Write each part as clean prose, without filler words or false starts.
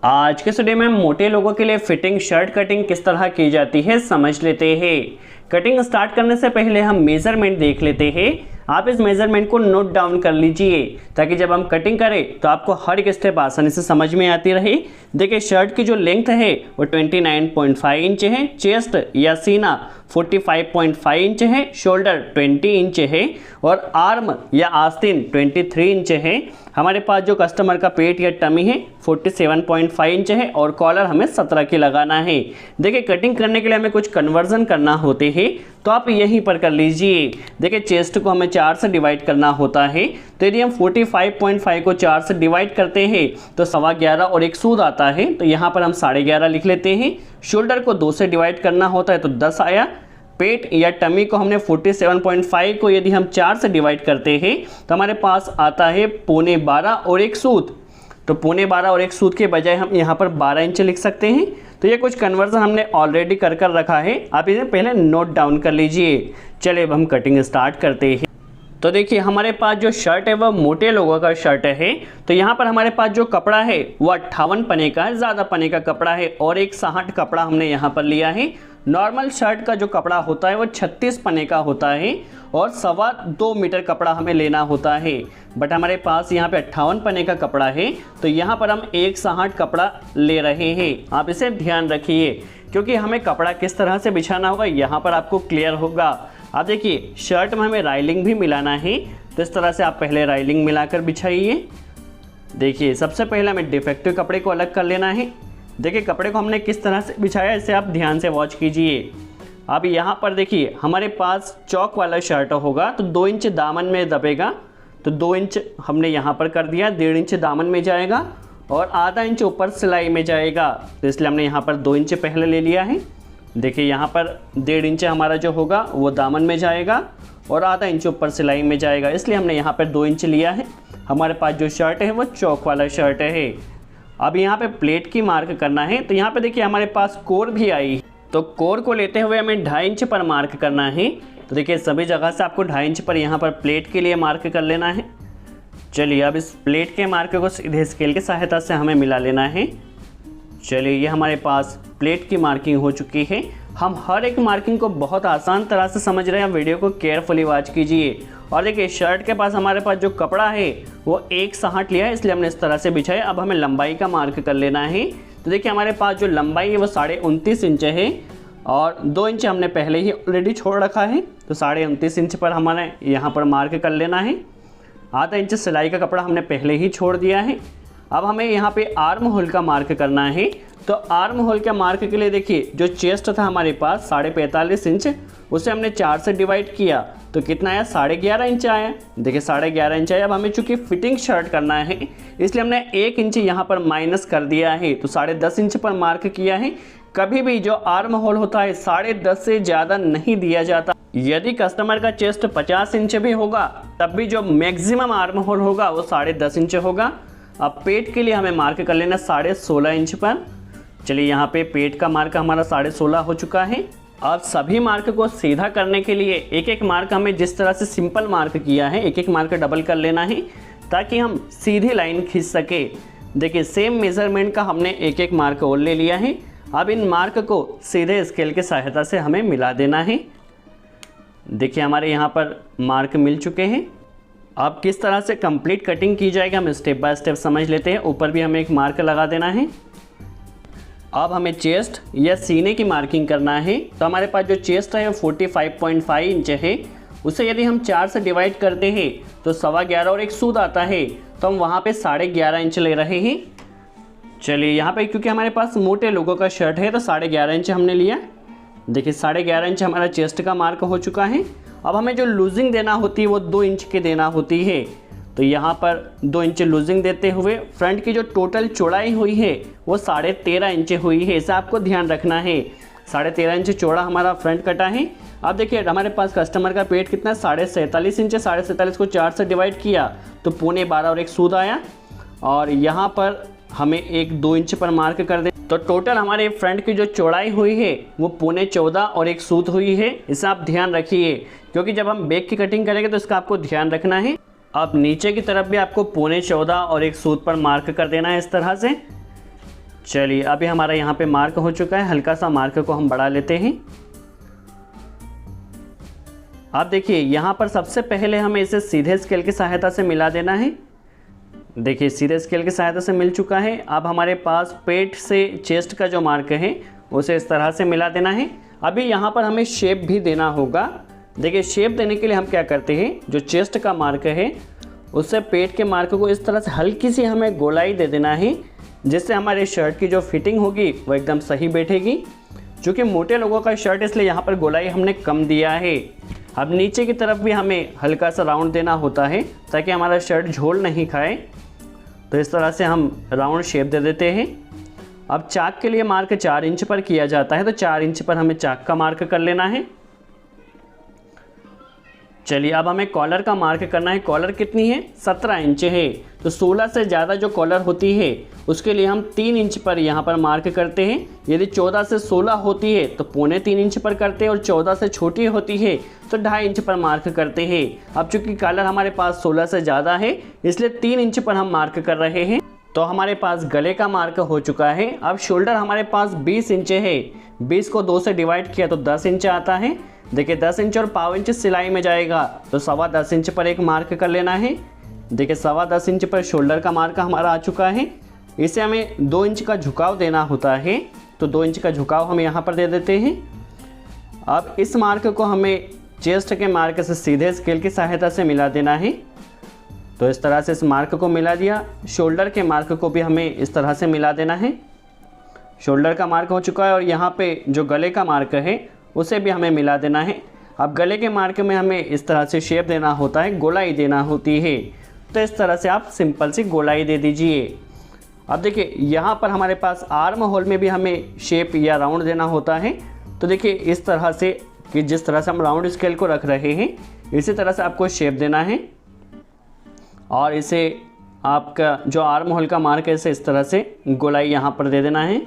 आज के वीडियो में हम मोटे लोगों के लिए फिटिंग शर्ट कटिंग किस तरह की जाती है समझ लेते हैं। कटिंग स्टार्ट करने से पहले हम मेजरमेंट देख लेते हैं। आप इस मेजरमेंट को नोट डाउन कर लीजिए ताकि जब हम कटिंग करें तो आपको हर एक स्टेप आसानी से समझ में आती रहे। देखिए शर्ट की जो लेंथ है वो 29.5 इंच है, चेस्ट या सीना 45.5 इंच है, शोल्डर 20 इंच है और आर्म या आस्तीन 23 इंच है। हमारे पास जो कस्टमर का पेट या टमी है 47.5 इंच है और कॉलर हमें 17 की लगाना है। देखिए कटिंग करने के लिए हमें कुछ कन्वर्जन करना होते हैं तो आप यहीं पर कर लीजिए। देखिए चेस्ट को हमें 4 से डिवाइड करना होता है तो यदि हम 45.5 को 4 से डिवाइड करते हैं तो 11.25 और एक सूद आता है तो यहाँ पर हम 11.5 लिख लेते हैं। शोल्डर को 2 से डिवाइड करना होता है तो 10 आया। पेट या टमी को हमने 47.5 को यदि हम 4 से डिवाइड करते हैं तो हमारे पास आता है 12.25 और एक सूद। तो 12.25 और एक सूद के बजाय हम यहाँ पर 12 इंच लिख सकते हैं। तो ये कुछ कन्वर्जन हमने ऑलरेडी कर रखा है, आप इसे पहले नोट डाउन कर लीजिए। चलिए अब हम कटिंग स्टार्ट करते हैं। तो देखिए हमारे पास जो शर्ट है वह मोटे लोगों का शर्ट है। तो यहाँ पर हमारे पास जो कपड़ा है वो 58 पने का है, ज़्यादा पने का कपड़ा है और एक 60 कपड़ा हमने यहाँ पर लिया है। नॉर्मल शर्ट का जो कपड़ा होता है वो 36 पने का होता है और 2.25 मीटर कपड़ा हमें लेना होता है। बट हमारे पास यहाँ पे 58 पने का कपड़ा है तो यहाँ पर हम 1.60 कपड़ा ले रहे हैं। आप इसे ध्यान रखिए क्योंकि हमें कपड़ा किस तरह से बिछाना होगा यहाँ पर आपको क्लियर होगा। आप देखिए शर्ट में हमें राइलिंग भी मिलाना है तो इस तरह से आप पहले राइलिंग मिलाकर बिछाइए। देखिए सबसे पहले हमें डिफेक्टिव कपड़े को अलग कर लेना है। देखिए कपड़े को हमने किस तरह से बिछाया इसे आप ध्यान से वॉच कीजिए। अब यहाँ पर देखिए हमारे पास चौक वाला शर्ट होगा तो 2 इंच दामन में दबेगा तो 2 इंच हमने यहाँ पर कर दिया, 1.5 इंच दामन में जाएगा और आधा इंच ऊपर सिलाई में जाएगा तो इसलिए हमने यहाँ पर 2 इंच पहले ले लिया है। देखिए यहाँ पर 1.5 इंच हमारा जो होगा वो दामन में जाएगा और आधा इंच ऊपर सिलाई में जाएगा, इसलिए हमने यहाँ पर 2 इंच लिया है। हमारे पास जो शर्ट है वो चौक वाला शर्ट है। अब यहाँ पे प्लेट की मार्क करना है तो यहाँ पे देखिए हमारे पास कोर भी आई तो कोर को लेते हुए हमें 2.5 इंच पर मार्क करना है। तो देखिए सभी जगह से आपको 2.5 इंच पर यहाँ पर प्लेट के लिए मार्क कर लेना है। चलिए अब इस प्लेट के मार्क को सीधे स्केल की सहायता से हमें मिला लेना है। चलिए ये हमारे पास प्लेट की मार्किंग हो चुकी है। हम हर एक मार्किंग को बहुत आसान तरह से समझ रहे हैं, वीडियो को केयरफुली वॉच कीजिए। और देखिए शर्ट के पास हमारे पास जो कपड़ा है वो 1.60 लिया है इसलिए हमने इस तरह से बिछाया। अब हमें लंबाई का मार्क कर लेना है। तो देखिए हमारे पास जो लंबाई है वो 29.5 इंच है और 2 इंच हमने पहले ही ऑलरेडी छोड़ रखा है तो 29.5 इंच पर हमारे यहाँ पर मार्क कर लेना है। आधा इंच सिलाई का कपड़ा हमने पहले ही छोड़ दिया है। अब हमें यहाँ पे आर्म होल का मार्क करना है। तो आर्म होल के मार्क के लिए देखिए जो चेस्ट था हमारे पास 45.5 इंच, उसे हमने 4 से डिवाइड किया तो कितना आया 11.5 इंच आया। देखिए 11.5 इंच आया। अब हमें चूंकि फिटिंग शर्ट करना है इसलिए हमने 1 इंच यहाँ पर माइनस कर दिया है तो 10.5 इंच पर मार्क किया है। कभी भी जो आर्म होल होता है 10.5 से ज़्यादा नहीं दिया जाता। यदि कस्टमर का चेस्ट 50 इंच भी होगा तब भी जो मैक्सिमम आर्म होल होगा वो 10.5 इंच होगा। अब पेट के लिए हमें मार्क कर लेना 16.5 इंच पर। चलिए यहाँ पे पेट का मार्क हमारा 16.5 हो चुका है। अब सभी मार्क को सीधा करने के लिए एक एक मार्क हमें जिस तरह से सिंपल मार्क किया है एक एक मार्क डबल कर लेना है ताकि हम सीधी लाइन खींच सके। देखिए सेम मेजरमेंट का हमने एक एक मार्क और ले लिया है। अब इन मार्क को सीधे स्केल की सहायता से हमें मिला देना है। देखिए हमारे यहाँ पर मार्क मिल चुके हैं। अब किस तरह से कंप्लीट कटिंग की जाएगी हम स्टेप बाय स्टेप समझ लेते हैं। ऊपर भी हमें एक मार्क लगा देना है। अब हमें चेस्ट या सीने की मार्किंग करना है। तो हमारे पास जो चेस्ट है वो 45.5 इंच है, उसे यदि हम 4 से डिवाइड करते हैं तो 11.25 और एक सूद आता है तो हम वहाँ पे 11.5 इंच ले रहे हैं। चलिए यहाँ पे क्योंकि हमारे पास मोटे लोगों का शर्ट है तो 11.5 इंच हमने लिया। देखिए 11.5 इंच हमारा चेस्ट का मार्क हो चुका है। अब हमें जो लूजिंग देना होती है वो 2 इंच की देना होती है तो यहाँ पर 2 इंच लूजिंग देते हुए फ्रंट की जो टोटल चौड़ाई हुई है वो 13.5 इंच हुई है। इसे आपको ध्यान रखना है। 13.5 इंच चौड़ा हमारा फ्रंट कटा है। अब देखिए हमारे पास कस्टमर का पेट कितना 47.5 इंच है। 47.5 को 4 से डिवाइड किया तो 12.25 और एक सूद आया और यहाँ पर हमें एक 2 इंच पर मार्क कर दें तो टोटल हमारे फ्रंट की जो चौड़ाई हुई है वो 14.25 और एक सूद हुई है। इसे आप ध्यान रखिए क्योंकि जब हम बैक की कटिंग करेंगे तो इसका आपको ध्यान रखना है। अब नीचे की तरफ भी आपको 14.25 और एक सूद पर मार्क कर देना है इस तरह से। चलिए अभी हमारा यहाँ पे मार्क हो चुका है, हल्का सा मार्क को हम बढ़ा लेते हैं। आप देखिए यहाँ पर सबसे पहले हमें इसे सीधे स्केल की सहायता से मिला देना है। देखिए सीधे स्केल की सहायता से मिल चुका है। अब हमारे पास पेट से चेस्ट का जो मार्क है उसे इस तरह से मिला देना है। अभी यहाँ पर हमें शेप भी देना होगा। देखिए शेप देने के लिए हम क्या करते हैं, जो चेस्ट का मार्क है उससे पेट के मार्क को इस तरह से हल्की सी हमें गोलाई दे देना है, जिससे हमारे शर्ट की जो फिटिंग होगी वो एकदम सही बैठेगी। क्योंकि मोटे लोगों का शर्ट इसलिए यहाँ पर गोलाई हमने कम दिया है। अब नीचे की तरफ भी हमें हल्का सा राउंड देना होता है ताकि हमारा शर्ट झोल नहीं खाए। तो इस तरह से हम राउंड शेप दे देते हैं। अब चाक के लिए मार्क 4 इंच पर किया जाता है, तो 4 इंच पर हमें चाक का मार्क कर लेना है। चलिए अब हमें कॉलर का मार्क करना है। कॉलर कितनी है, 17 इंच है। तो 16 से ज़्यादा जो कॉलर होती है उसके लिए हम 3 इंच पर यहाँ पर मार्क करते हैं। यदि 14 से 16 होती है तो 3.25 इंच पर करते हैं, और 14 से छोटी होती है तो 2.5 इंच पर मार्क करते हैं। अब चूँकि कॉलर हमारे पास 16 से ज़्यादा है इसलिए 3 इंच पर हम मार्क कर रहे हैं। तो हमारे पास गले का मार्क हो चुका है। अब शोल्डर हमारे पास 20 इंच है। 20 को 2 से डिवाइड किया तो 10 इंच आता है। देखिए 10 इंच और 1/4 इंच सिलाई में जाएगा, तो 10.25 इंच पर एक मार्क कर लेना है। देखिए 10.25 इंच पर शोल्डर का मार्क हमारा आ चुका है। इसे हमें 2 इंच का झुकाव देना होता है, तो 2 इंच का झुकाव हम यहाँ पर दे देते हैं। अब इस मार्क को हमें चेस्ट के मार्क से सीधे स्केल की सहायता से मिला देना है। तो इस तरह से इस मार्क को मिला दिया। शोल्डर के मार्क को भी हमें इस तरह से मिला देना है। शोल्डर का मार्क हो चुका है और यहाँ पे जो गले का मार्क है उसे भी हमें मिला देना है। अब गले के मार्क में हमें इस तरह से शेप देना होता है, गोलाई देना होती है। तो इस तरह से आप सिंपल सी गोलाई दे दीजिए। अब देखिए यहाँ पर हमारे पास आर्म होल में भी हमें शेप या राउंड देना होता है। तो देखिए इस तरह से कि जिस तरह से हम राउंड स्केल को रख रहे हैं इसी तरह से आपको शेप देना है, और इसे आपका जो आर्म होल का मार्क है इसे इस तरह से गोलाई यहाँ पर दे देना है।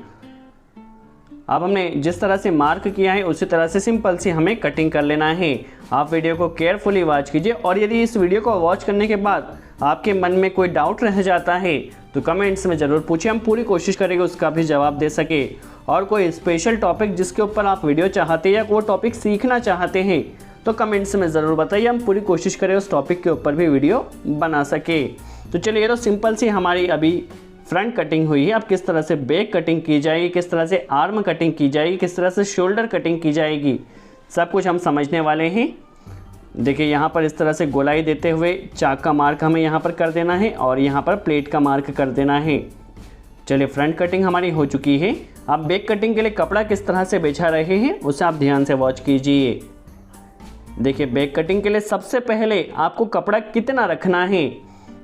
अब हमने जिस तरह से मार्क किया है उसी तरह से सिंपल सी हमें कटिंग कर लेना है। आप वीडियो को केयरफुली वॉच कीजिए, और यदि इस वीडियो को वॉच करने के बाद आपके मन में कोई डाउट रह जाता है तो कमेंट्स में ज़रूर पूछिए, हम पूरी कोशिश करेंगे उसका भी जवाब दे सके। और कोई स्पेशल टॉपिक जिसके ऊपर आप वीडियो चाहते हैं या कोई टॉपिक सीखना चाहते हैं तो कमेंट्स में ज़रूर बताइए, हम पूरी कोशिश करें उस टॉपिक के ऊपर भी वीडियो बना सके। तो चलिए ये तो सिंपल सी हमारी अभी फ्रंट कटिंग हुई है। अब किस तरह से बैक कटिंग की जाएगी, किस तरह से आर्म कटिंग की जाएगी, किस तरह से शोल्डर कटिंग की जाएगी, सब कुछ हम समझने वाले हैं। देखिए यहाँ पर इस तरह से गोलाई देते हुए चाक का मार्क हमें यहाँ पर कर देना है और यहाँ पर प्लेट का मार्क कर देना है। चलिए फ्रंट कटिंग हमारी हो चुकी है। अब बैक कटिंग के लिए कपड़ा किस तरह से बिछा रहे हैं उसे आप ध्यान से वॉच कीजिए। देखिए बैक कटिंग के लिए सबसे पहले आपको कपड़ा कितना रखना है।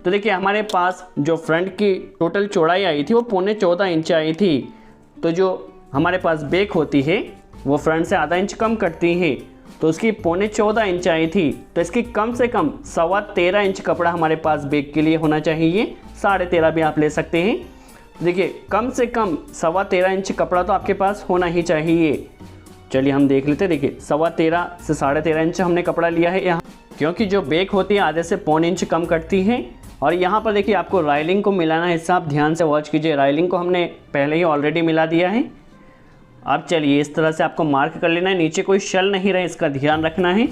तो देखिए हमारे पास जो फ्रंट की टोटल चौड़ाई आई थी वो 14.25 इंच आई थी। तो जो हमारे पास बैक होती है वो फ्रंट से आधा इंच कम कटती है, तो उसकी 14.25 इंच आई थी। तो इसकी कम से कम 13.25 इंच कपड़ा हमारे पास बैक के लिए होना चाहिए। 13.5 भी आप ले सकते हैं। देखिए कम से कम 13.25 इंच कपड़ा तो आपके पास होना ही चाहिए। चलिए हम देख लेते हैं। देखिए 13.25 से 13.5 इंच हमने कपड़ा लिया है यहाँ, क्योंकि जो बैक होती है आधे से 1.25 इंच कम कटती है। और यहाँ पर देखिए आपको राइलिंग को मिलाना है, इससे आप ध्यान से वॉच कीजिए। राइलिंग को हमने पहले ही ऑलरेडी मिला दिया है। अब चलिए इस तरह से आपको मार्क कर लेना है, नीचे कोई शल नहीं रहे इसका ध्यान रखना है।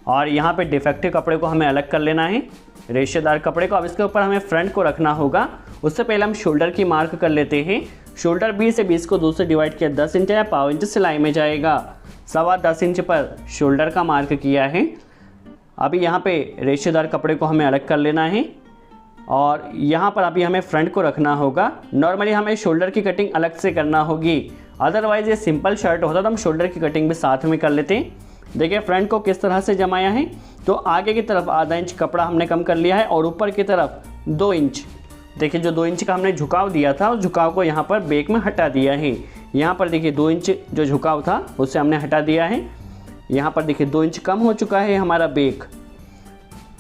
और यहाँ पे डिफेक्टिव कपड़े को हमें अलग कर लेना है, रेशेदार कपड़े को। अब इसके ऊपर हमें फ्रंट को रखना होगा। उससे पहले हम शोल्डर की मार्क कर लेते हैं। शोल्डर 20 से 20 को 2 से डिवाइड किया 10 इंच या 1/4 इंच सिलाई में जाएगा। 10.25 इंच पर शोल्डर का मार्क किया है। अभी यहाँ पे रेशेदार कपड़े को हमें अलग कर लेना है और यहाँ पर अभी हमें फ्रंट को रखना होगा। नॉर्मली हमें शोल्डर की कटिंग अलग से करना होगी, अदरवाइज़ ये सिंपल शर्ट होता तो हम शोल्डर की कटिंग भी साथ में कर लेते हैं। देखिए फ्रंट को किस तरह से जमाया है। तो आगे की तरफ आधा इंच कपड़ा हमने कम कर लिया है और ऊपर की तरफ 2 इंच। देखिए जो 2 इंच का हमने झुकाव दिया था उस झुकाव को यहाँ पर बैक में हटा दिया है। यहाँ पर देखिए 2 इंच जो झुकाव था उससे हमने हटा दिया है। यहाँ पर देखिए 2 इंच कम हो चुका है हमारा बैक।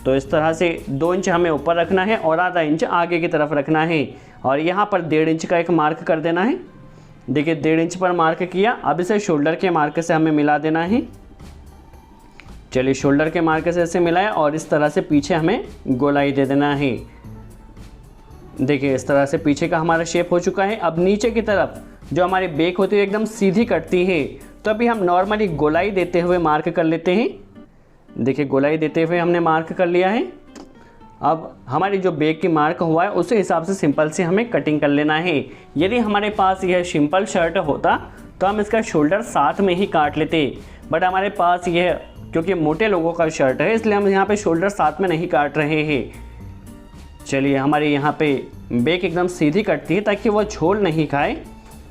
तो इस तरह से 2 इंच हमें ऊपर रखना है और आधा इंच आगे की तरफ रखना है। और यहाँ पर 1.5 इंच का एक मार्क कर देना है। देखिए 1.5 इंच पर मार्क किया। अब इसे शोल्डर के मार्क से हमें मिला देना है। चलिए शोल्डर के मार्क से ऐसे मिलाया और इस तरह से पीछे हमें गोलाई दे देना है। देखिए इस तरह से पीछे का हमारा शेप हो चुका है। अब नीचे की तरफ जो हमारी बेक होती है एकदम सीधी कटती है, तो अभी हम नॉर्मली गोलाई देते हुए मार्क कर लेते हैं। देखिए गोलाई देते हुए हमने मार्क कर लिया है। अब हमारी जो बेक की मार्क हुआ है उसी हिसाब से सिंपल से हमें कटिंग कर लेना है। यदि हमारे पास यह सिंपल शर्ट होता तो हम इसका शोल्डर साथ में ही काट लेते, बट हमारे पास यह क्योंकि मोटे लोगों का शर्ट है इसलिए हम यहाँ पे शोल्डर साथ में नहीं काट रहे हैं। चलिए हमारे यहाँ पे बेक एकदम सीधी कटती है ताकि वो झोल नहीं खाए,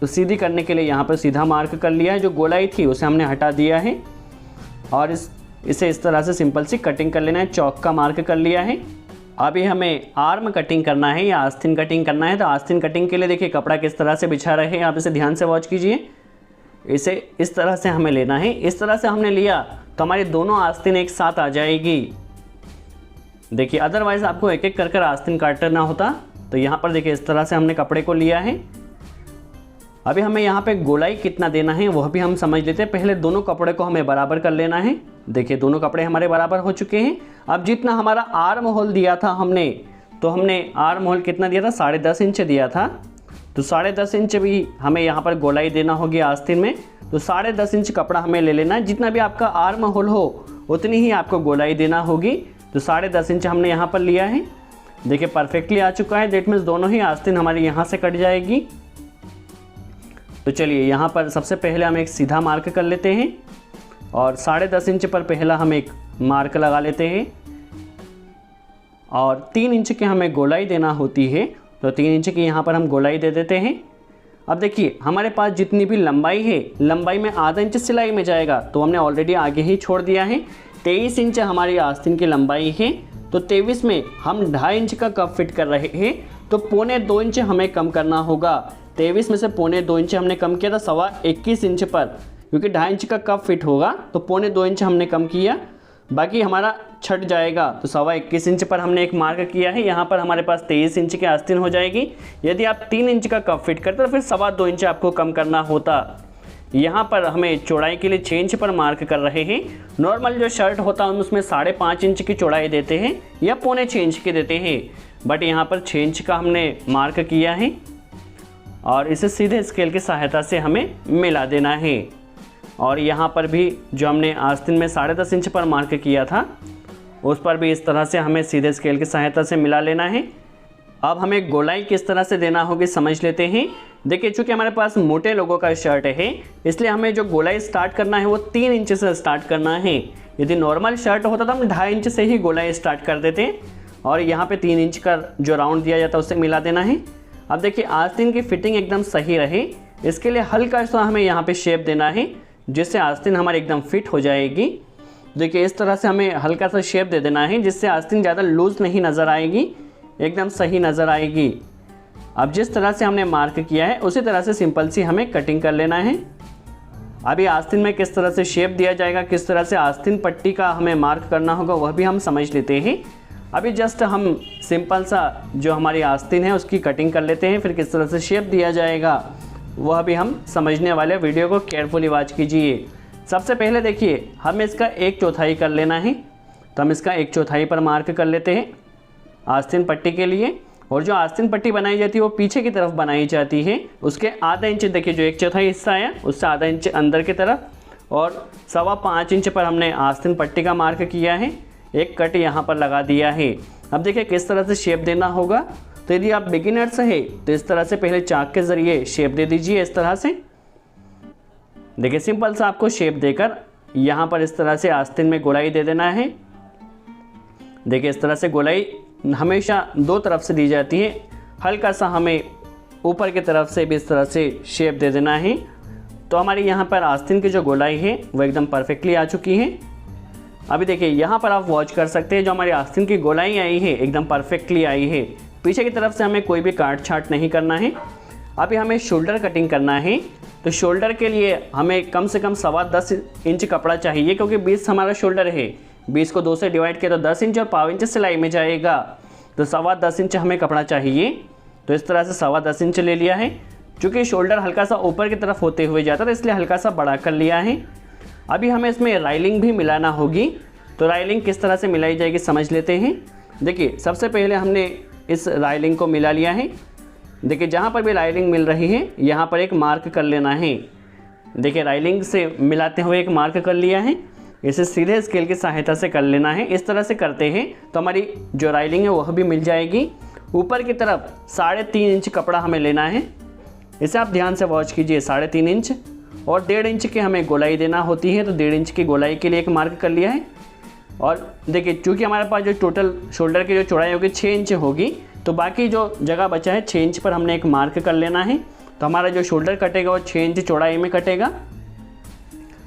तो सीधी करने के लिए यहाँ पर सीधा मार्क कर लिया है। जो गोलाई थी उसे हमने हटा दिया है और इसे इस तरह से सिंपल सी कटिंग कर लेना है। चौक का मार्क कर लिया है। अभी हमें आर्म कटिंग करना है या आस्तीन कटिंग करना है। तो आस्तीन कटिंग के लिए देखिए कपड़ा किस तरह से बिछा रहे हैं, आप इसे ध्यान से वॉच कीजिए। इसे इस तरह से हमें लेना है। इस तरह से हमने लिया तो हमारी दोनों आस्तीन एक साथ आ जाएगी। देखिए अदरवाइज़ आपको एक एक कर आस्तीन काटना होता। तो यहाँ पर देखिए इस तरह से हमने कपड़े को लिया है। अभी हमें यहाँ पे गोलाई कितना देना है वह भी हम समझ लेते हैं। पहले दोनों कपड़े को हमें बराबर कर लेना है। देखिए दोनों कपड़े हमारे बराबर हो चुके हैं। अब जितना हमारा आर्म होल दिया था हमने, तो हमने आर्म होल कितना दिया था, 10.5 इंच दिया था। तो 10.5 इंच भी हमें यहाँ पर गोलाई देना होगी आस्तीन में। तो 10.5 इंच कपड़ा हमें ले लेना है। जितना भी आपका आर्म होल हो उतनी ही आपको गोलाई देना होगी। तो 10.5 इंच हमने यहाँ पर लिया है। देखिए परफेक्टली आ चुका है। दैट मीन्स दोनों ही आस्तीन हमारी यहाँ से कट जाएगी। तो चलिए यहाँ पर सबसे पहले हम एक सीधा मार्क कर लेते हैं और 10.5 इंच पर पहला हम एक मार्क लगा लेते हैं और 3 इंच की हमें गोलाई देना होती है। तो 3 इंच की यहाँ पर हम गोलाई दे देते हैं। अब देखिए हमारे पास जितनी भी लंबाई है, लंबाई में आधा इंच सिलाई में जाएगा, तो हमने ऑलरेडी आगे ही छोड़ दिया है। 23 इंच हमारी आस्तीन की लंबाई है। तो 23 में हम 2.5 इंच का कप फिट कर रहे हैं, तो 0.25 इंच हमें कम करना होगा। 23 में से 0.25 इंच हमने कम किया था 21 इंच पर, क्योंकि 2.5 इंच का कप फिट होगा तो 0.25 इंच हमने कम किया, बाकी हमारा छट जाएगा। तो 21 इंच पर हमने एक मार्क किया है। यहाँ पर हमारे पास 23 इंच की आस्तीन हो जाएगी। यदि आप 3 इंच का कप फिट करते तो फिर 2.25 इंच आपको कम करना होता। यहाँ पर हमें चौड़ाई के लिए 6 इंच पर मार्क कर रहे हैं। नॉर्मल जो शर्ट होता है हम उसमें 5.5 इंच की चौड़ाई देते हैं या 0.25 इंच की देते हैं, बट यहाँ पर 6 इंच का हमने मार्क किया है और इसे सीधे स्केल की सहायता से हमें मिला देना है। और यहाँ पर भी जो हमने आस्तीन में 10.5 इंच पर मार्क किया था उस पर भी इस तरह से हमें सीधे स्केल की सहायता से मिला लेना है। अब हमें गोलाई किस तरह से देना होगी समझ लेते हैं। देखिए चूँकि हमारे पास मोटे लोगों का शर्ट है इसलिए हमें जो गोलाई स्टार्ट करना है वो 3 इंच से स्टार्ट करना है। यदि नॉर्मल शर्ट होता तो हम 2.5 इंच से ही गोलाई स्टार्ट कर देते और यहाँ पे 3 इंच का जो राउंड दिया जाता है उससे मिला देना है। अब देखिए आस्तीन की फिटिंग एकदम सही रहे इसके लिए हल्का सा हमें यहाँ पे शेप देना है जिससे आस्तीन हमारी एकदम फिट हो जाएगी। देखिए इस तरह से हमें हल्का सा शेप दे देना है जिससे आस्तीन ज़्यादा लूज़ नहीं नज़र आएगी, एकदम सही नज़र आएगी। अब जिस तरह से हमने मार्क किया है उसी तरह से सिंपल सी हमें कटिंग कर लेना है। अभी आस्तीन में किस तरह से शेप दिया जाएगा, किस तरह से आस्तीन पट्टी का हमें मार्क करना होगा वह भी हम समझ लेते हैं। अभी जस्ट हम सिंपल सा जो हमारी आस्तीन है उसकी कटिंग कर लेते हैं, फिर किस तरह से शेप दिया जाएगा वह भी हम समझने वाले। वीडियो को केयरफुली वॉच कीजिए। सबसे पहले देखिए हमें इसका 1/4 कर लेना है, तो हम इसका 1/4 पर मार्क कर लेते हैं आस्तीन पट्टी के लिए। और जो आस्तीन पट्टी बनाई जाती है वो पीछे की तरफ बनाई जाती है। उसके आधा इंच देखिए जो 1/4 हिस्सा है उससे आधा इंच अंदर की तरफ और 5.25 इंच पर हमने आस्तीन पट्टी का मार्क किया है। एक कट यहाँ पर लगा दिया है। अब देखिए किस तरह से शेप देना होगा। तो यदि आप बिगिनर्स है तो इस तरह से पहले चाक के ज़रिए शेप दे दीजिए। इस तरह से देखिए सिंपल सा आपको शेप देकर यहाँ पर इस तरह से आस्तीन में गोलाई दे देना है। देखिए इस तरह से गोलाई हमेशा 2 तरफ से दी जाती है। हल्का सा हमें ऊपर की तरफ से भी इस तरह से शेप दे देना है। तो हमारी यहाँ पर आस्तीन की जो गोलाई है वो एकदम परफेक्टली आ चुकी है। अभी देखिए यहाँ पर आप वॉच कर सकते हैं जो हमारी आस्तीन की गोलाई आई है एकदम परफेक्टली आई है। पीछे की तरफ से हमें कोई भी काट छाट नहीं करना है। अभी हमें शोल्डर कटिंग करना है। तो शोल्डर के लिए हमें कम से कम 10.25 इंच कपड़ा चाहिए, क्योंकि 20 हमारा शोल्डर है। 20 को 2 से डिवाइड किया तो 10 इंच और 1/4 इंच सिलाई में जाएगा। तो 10.25 इंच हमें कपड़ा चाहिए। तो इस तरह से 10.25 इंच ले लिया है। चूँकि शोल्डर हल्का सा ऊपर की तरफ होते हुए जाता है इसलिए हल्का सा बड़ा कर लिया है। अभी हमें इसमें राइलिंग भी मिलाना होगी। तो राइलिंग किस तरह से मिलाई जाएगी समझ लेते हैं। देखिए सबसे पहले हमने इस राइलिंग को मिला लिया है। देखिए जहाँ पर भी राइलिंग मिल रही है यहाँ पर एक मार्क कर लेना है। देखिए राइलिंग से मिलाते हुए एक मार्क कर लिया है, इसे सीधे स्केल की सहायता से कर लेना है। इस तरह से करते हैं तो हमारी जो राइलिंग है वह भी मिल जाएगी। ऊपर की तरफ 3.5 इंच कपड़ा हमें लेना है, इसे आप ध्यान से वॉच कीजिए। 3.5 इंच और 1.5 इंच की हमें गोलाई देना होती है, तो 1.5 इंच की गोलाई के लिए एक मार्क कर लिया है। और देखिए चूँकि हमारे पास जो टोटल शोल्डर की जो चौड़ाई होगी 6 इंच होगी, तो बाकी जो जगह बचा है 6 इंच पर हमने एक मार्क कर लेना है। तो हमारा जो शोल्डर कटेगा वो 6 इंच चौड़ाई में कटेगा।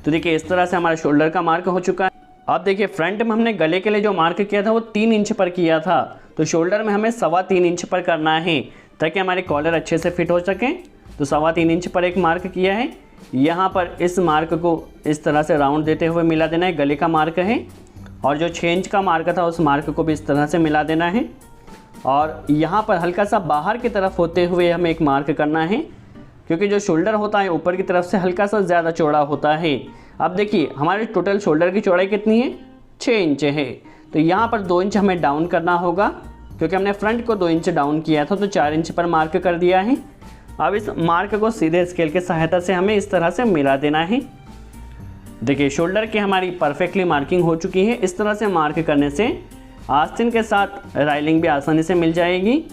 तो देखिए इस तरह से हमारा शोल्डर का मार्क हो चुका है। अब देखिए फ्रंट में हमने गले के लिए जो मार्क किया था वो 3 इंच पर किया था, तो शोल्डर में हमें 3.25 इंच पर करना है ताकि हमारे कॉलर अच्छे से फिट हो सकें। तो 3.25 इंच पर एक मार्क किया है। यहाँ पर इस मार्क को इस तरह से राउंड देते हुए मिला देना है, गले का मार्क है। और जो 6 इंच का मार्क था उस मार्क को भी इस तरह से मिला देना है। और यहाँ पर हल्का सा बाहर की तरफ होते हुए हमें एक मार्क करना है, क्योंकि जो शोल्डर होता है ऊपर की तरफ से हल्का सा ज़्यादा चौड़ा होता है। अब देखिए हमारे टोटल शोल्डर की चौड़ाई कितनी है, 6 इंच है। तो यहाँ पर 2 इंच हमें डाउन करना होगा, क्योंकि हमने फ्रंट को 2 इंच डाउन किया था, तो 4 इंच पर मार्क कर दिया है। अब इस मार्क को सीधे स्केल की सहायता से हमें इस तरह से मिला देना है। देखिए शोल्डर की हमारी परफेक्टली मार्किंग हो चुकी है। इस तरह से मार्क करने से आस्तीन के साथ राइलिंग भी आसानी से मिल जाएगी।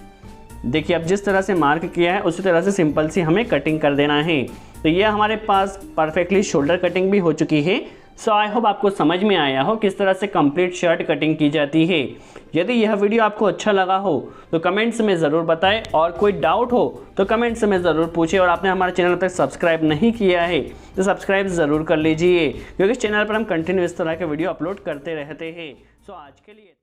देखिए अब जिस तरह से मार्क किया है उसी तरह से सिंपल सी हमें कटिंग कर देना है। तो ये हमारे पास परफेक्टली शोल्डर कटिंग भी हो चुकी है। सो आई होप आपको समझ में आया हो किस तरह से कंप्लीट शर्ट कटिंग की जाती है। यदि यह वीडियो आपको अच्छा लगा हो तो कमेंट्स में ज़रूर बताएं, और कोई डाउट हो तो कमेंट्स में ज़रूर पूछें। और आपने हमारे चैनल तक सब्सक्राइब नहीं किया है तो सब्सक्राइब ज़रूर कर लीजिए, क्योंकि इस चैनल पर हम कंटिन्यू इस तरह के वीडियो अपलोड करते रहते हैं। सो आज के लिए